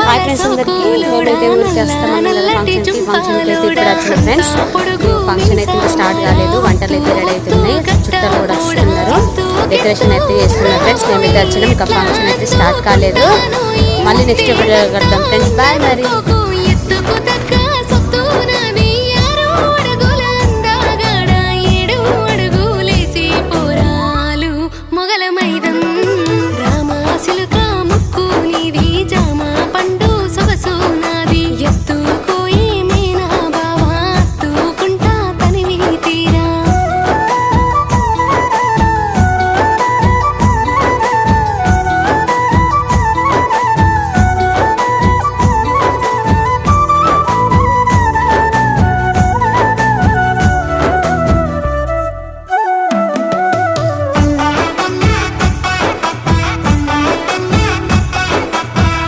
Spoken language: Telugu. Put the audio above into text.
హాయ్ ఫ్రెండ్స్ అందరికీ మేమైతే ఊరికి వస్తామని కదా ఫంక్షన్కి అయితే ఇప్పుడు వచ్చిన ఫ్రెండ్స్. ఫంక్షన్ అయితే ఇంకా స్టార్ట్ కాలేదు, వంటలు అయితే రెడీ అవుతున్నాయి, చుట్టాలు కూడా వస్తున్నారు, డెకరేషన్ అయితే చేస్తున్నారు ఫ్రెండ్స్. మేమైతే వచ్చినాం, ఇంకా ఫంక్షన్ అయితే స్టార్ట్ కాలేదు. మళ్ళీ నెక్స్ట్ ఎప్పుడు కడతాం ఫ్రెండ్స్. బాయ్ మరి.